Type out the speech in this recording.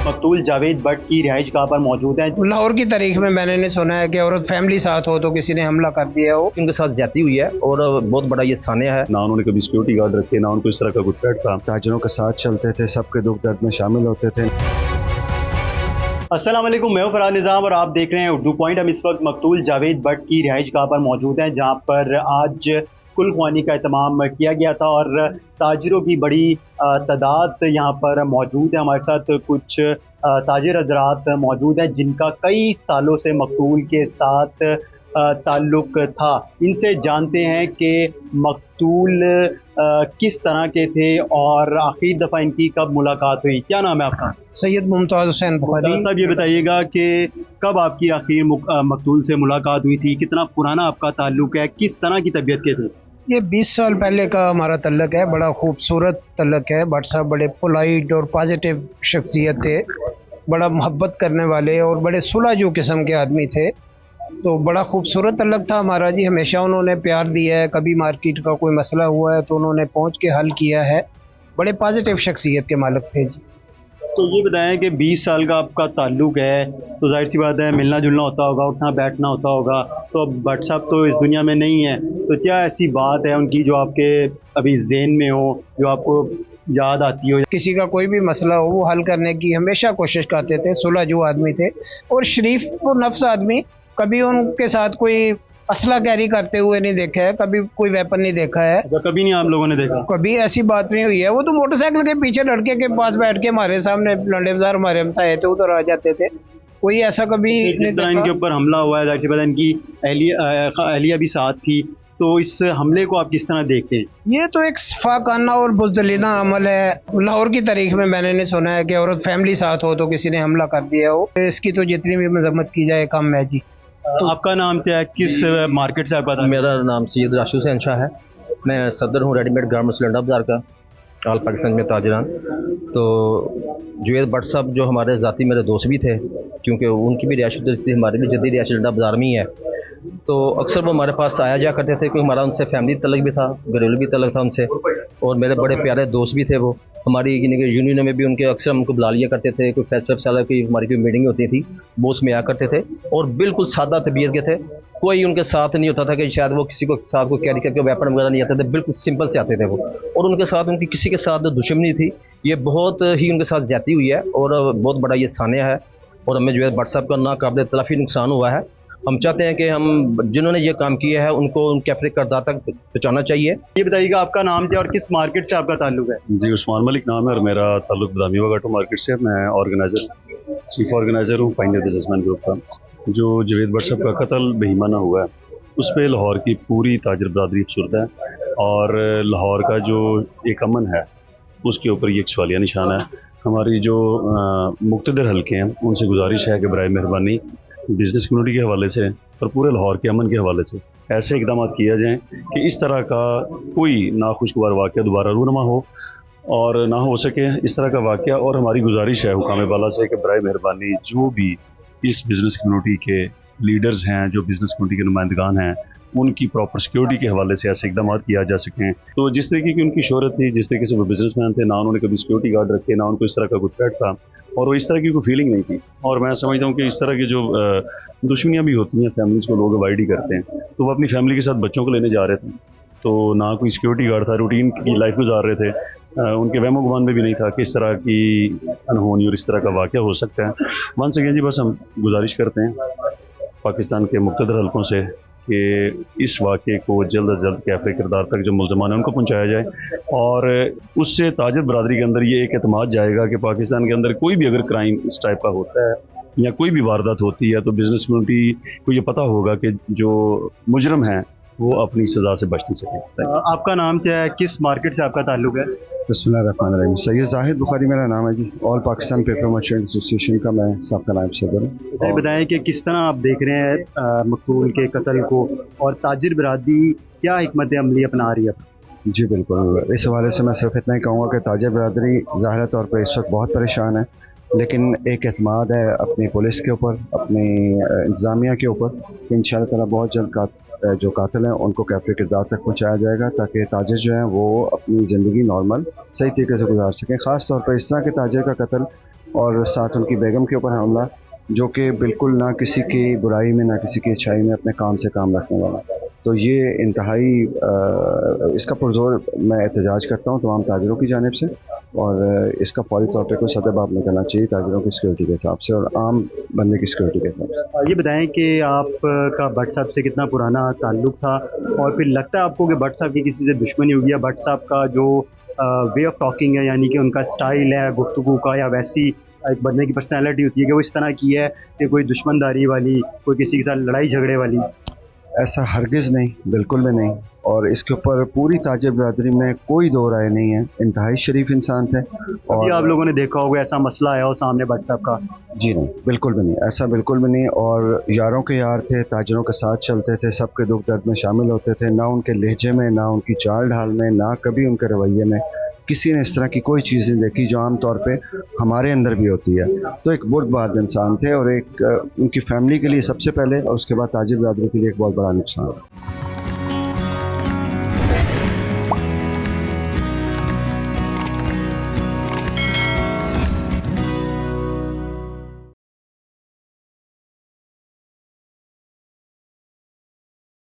मकतूल जावेद भट्ट की रिहाइश गाह पर मौजूद है। लाहौर की तारीख में मैंने नहीं सुना है कि औरत फैमिली साथ हो तो किसी ने हमला कर दिया हो। उनके साथ ज्यादती हुई है और बहुत बड़ा ये सानिया है। ना उन्होंने कभी सिक्योरिटी गार्ड रखे, ना उनको इस तरह का कुछ थ्रेट था। ताजिरों के साथ चलते थे, सबके दुख दर्द में शामिल होते थे। अस्सलाम वालेकुम, मैं हूं फरहाद निज़ाम और आप देख रहे हैं उर्दू पॉइंट। हम इस वक्त मकतूल जावेद भट्ट की रिहाइश गाह पर मौजूद हैं, जहां पर आज कुल ख्वानी का एहतमाम किया गया था और ताजिरों की बड़ी तादाद यहाँ पर मौजूद है। हमारे साथ कुछ ताजिर हजरात मौजूद हैं जिनका कई सालों से मकतूल के साथ ताल्लुक़ था। इनसे जानते हैं कि मकतूल किस तरह के थे और आखिरी दफ़ा इनकी कब मुलाकात हुई। क्या नाम है आपका? सैयद मुमताज़ हुसैन बुखारी साहब, ये बताइएगा कि कब आपकी आखिर मकतूल से मुलाकात हुई थी, कितना पुराना आपका ताल्लुक़ है, किस तरह की तबीयत के थे? ये 20 साल पहले का हमारा तल्लक है। बड़ा खूबसूरत तल्लक है। भट्ट साहब बड़े पोलाइट और पॉजिटिव शख्सियत थे, बड़ा मोहब्बत करने वाले और बड़े सुलझू किस्म के आदमी थे। तो बड़ा खूबसूरत तल्लक था हमारा जी। हमेशा उन्होंने प्यार दिया है, कभी मार्केट का कोई मसला हुआ है तो उन्होंने पहुंच के हल किया है। बड़े पॉजिटिव शख्सियत के मालिक थे जी। तो ये बताएं कि 20 साल का आपका ताल्लुक़ है तो जाहिर सी बात है मिलना जुलना होता होगा, उठना बैठना होता होगा। तो अब भट्ट साहब तो इस दुनिया में नहीं है, तो क्या ऐसी बात है उनकी जो आपके अभी ज़हन में हो, जो आपको याद आती हो? किसी का कोई भी मसला हो वो हल करने की हमेशा कोशिश करते थे। सुलझू आदमी थे और शरीफ और नफ्स आदमी। कभी उनके साथ कोई असला कैरी करते हुए नहीं देखा है, कभी कोई वेपन नहीं देखा है। तो कभी नहीं आप लोगों ने देखा? कभी ऐसी बात नहीं हुई है। वो तो मोटरसाइकिल के पीछे लड़के के पास बैठ के हमारे सामने लंडे बाजार हमारे हमसाए थे उधर आ जाते थे। कोई ऐसा कभी नहीं देखा। इनके ऊपर हमला हुआ है, जाहिर सी बात है इनकी अहलिया भी साथ थी, तो इस हमले को आप किस तरह देखते हैं? ये तो एक फाकाना और बुज़दिलाना अमल है। लाहौर की तारीख में मैंने नहीं सुना है कि औरत फैमिली साथ हो तो किसी ने हमला कर दिया हो। इसकी तो जितनी भी मजम्मत की जाए कम है जी। तो आपका नाम क्या है, किस मार्केट से आपका? मेरा नाम सैयद राशिद हुसैन शाह है। मैं सदर हूँ रेडीमेड गारमेंट्स लंडा बाज़ार का, ऑल पाकिस्तान में ताजरान। तो जावेद भट्ट साहब जो हमारे ज़ाती मेरे दोस्त भी थे, क्योंकि उनकी भी रिहायश थी, हमारी भी जदीद रिहायश लंडा बाज़ार में ही है। तो अक्सर वो हमारे पास आया जा करते थे, क्योंकि हमारा उनसे फैमिली तलक भी था, घरेलू भी तलक था उनसे, और मेरे बड़े प्यारे दोस्त भी थे वो। हमारी यूनियन में भी उनके अक्सर हमको बुला लिया करते थे। कोई फैसला की हमारी कोई मीटिंग होती थी वो उसमें आया करते थे, और बिल्कुल सादा तबीयत के थे। कोई उनके साथ नहीं होता था कि शायद वो किसी को साथ को कैरी करके वेपन वगैरह नहीं आते थे, बिल्कुल सिंपल से आते थे वो। और उनके साथ उनकी किसी के साथ दुश्मनी थी। ये बहुत ही उनके साथ ज्यादती हुई है और बहुत बड़ा ये सानिया है, और हमें जावेद भट्ट साहब का नाकाबिल तलाफी नुकसान हुआ है। हम चाहते हैं कि हम जिन्होंने ये काम किया है उनको उनके अपने किरदार तक पहुँचाना चाहिए। ये बताइएगा आपका नाम क्या और किस मार्केट से आपका ताल्लुक है? जी, उस्मान मलिक नाम है और मेरा ताल्लुक बदामी वागाटो मार्केट से। मैं चीफ ऑर्गेनाइज़र हूँ पाइनियर बिजनेसमैन ग्रुप का। जो जावेद भट्ट साहब का कत्ल बेईमाना हुआ है उस पर लाहौर की पूरी ताजिर बरादरी अफसरदा है, और लाहौर का जो एक अमन है उसके ऊपर ये एक सवालिया निशान है। हमारी जो मुक़्तदर हल्के हैं उनसे गुजारिश है कि बराए मेहरबानी बिज़नेस कम्युनिटी के हवाले से और पूरे लाहौर के अमन के हवाले से ऐसे इकदाम किया जाएँ कि इस तरह का कोई नाखुशगवार वाक़या दोबारा रूनमा हो और ना हो सके इस तरह का वाक़या। और हमारी गुजारिश है हुकाम बाला से कि बराए मेहरबानी जो भी इस बिज़नेस कम्युनिटी के लीडर्स हैं, जो बिज़नेस कम्युनिटी के नुमाइंदगान हैं, उनकी प्रॉपर सिक्योरिटी के हवाले से ऐसे इकदाम किया जा सकें। तो जिस तरीके की उनकी शोहरत थी, जिस तरीके से वो बिजनेसमैन थे, ना उन्होंने कभी सिक्योरिटी गार्ड रखे, ना उनको इस तरह का कुछ थ्रेट था, और वो इस तरह की कोई फीलिंग नहीं थी। और मैं समझता हूँ कि इस तरह की जो दुश्मनियाँ भी होती हैं फैमिलीज़ को लोग अवॉइड ही करते हैं। तो वो अपनी फैमिली के साथ बच्चों को लेने जा रहे थे, तो ना कोई सिक्योरिटी गार्ड था, रूटीन की लाइफ गुजार रहे थे। उनके वहमो गुमान में भी नहीं था कि इस तरह की अनहोनी और इस तरह का वाक़या हो सकता है। वंस अगेन जी, बस हम गुजारिश करते हैं पाकिस्तान के मुक़्तदर हल्कों से कि इस वाक़े को जल्द अज जल्द कैफ़े किरदार तक जो मुल्ज़मान है उनको पहुँचाया जाए, और उससे ताजिर बरादरी के अंदर ये एक एतमाद जाएगा कि पाकिस्तान के अंदर कोई भी अगर क्राइम इस टाइप का होता है या कोई भी वारदात होती है तो बिज़नेस कम्युनिटी को ये पता होगा कि जो मुजरम है वो अपनी सज़ा से बच नहीं सके। आपका नाम क्या है, किस मार्केट से आपका ताल्लुक है? बिस्मिल्लाहिर्रहमानिर्रहीम। सैयद जाहिद बुखारी मेरा नाम है ji. All Pakistan paper merchant association का मैं सबका नायब सदर हूँ। तो बताएं कि किस तरह आप देख रहे हैं मकतूल के कत्ल को, और ताजिर बरादरी क्या हिकमत अमली अपना रही है? जी बिल्कुल, इस हवाले से मैं सिर्फ इतना ही कहूँगा कि ताजिर बरादरी ज़ाहिर तौर पर इस वक्त बहुत परेशान है, लेकिन एक एतमाद है अपनी पुलिस के ऊपर, अपनी इंतज़ामिया के ऊपर कि इंशाअल्लाह ताला बहुत जल्द जो कातिल हैं उनको कैफ़े किरदार तक पहुँचाया जाएगा, ताकि ताजिर जो हैं वो अपनी ज़िंदगी नॉर्मल सही तरीके से गुजार सकें। ख़ास तौर पर इस तरह के ताजिर का कत्ल और साथ उनकी बेगम के ऊपर हमला, जो कि बिल्कुल ना किसी की बुराई में ना किसी की अच्छाई में अपने काम से काम रखने वाला। तो ये इंतहाई इसका पुरजोर मैं एहतजाज करता हूँ तमाम ताजरों की जानिब से, और इसका फौरी तौर पर कोई सदबाब निकलना चाहिए ताजरों की सिक्योरिटी के हिसाब से और आम बंदे की सिक्योरिटी के हिसाब से। ये बताएं कि आपका भट्ट साहब से कितना पुराना ताल्लुक़ था, और फिर लगता है आपको कि भट्ट साहब की किसी से दुश्मनी होगी, या भट्ट साहब का जो वे ऑफ टॉकिंग है, यानी कि उनका स्टाइल है गुफ्तगू का, या वैसी एक बंदे की पर्सनैलिटी होती है कि वो इस तरह की है कि कोई दुश्मनदारी वाली, कोई किसी के साथ लड़ाई झगड़े वाली? ऐसा हरगिज़ नहीं, बिल्कुल भी नहीं, और इसके ऊपर पूरी ताजिर बरदरी में कोई दो राय नहीं है। इंतहाई शरीफ इंसान थे। और आप लोगों ने देखा होगा ऐसा मसला आया हो सामने भट्ट साहब का? जी नहीं, बिल्कुल भी नहीं, ऐसा बिल्कुल भी नहीं। और यारों के यार थे, ताजरों के साथ चलते थे, सबके दुख दर्द में शामिल होते थे। ना उनके लहजे में, ना उनकी चाल ढाल में, ना कभी उनके रवैये में किसी ने इस तरह की कोई चीज़ नहीं देखी जो आम तौर पे हमारे अंदर भी होती है। तो एक बुर्दबाज इंसान थे, और एक उनकी फैमिली के लिए सबसे पहले, और उसके बाद ताजिर बरदरी के लिए एक बहुत बड़ा नुकसान।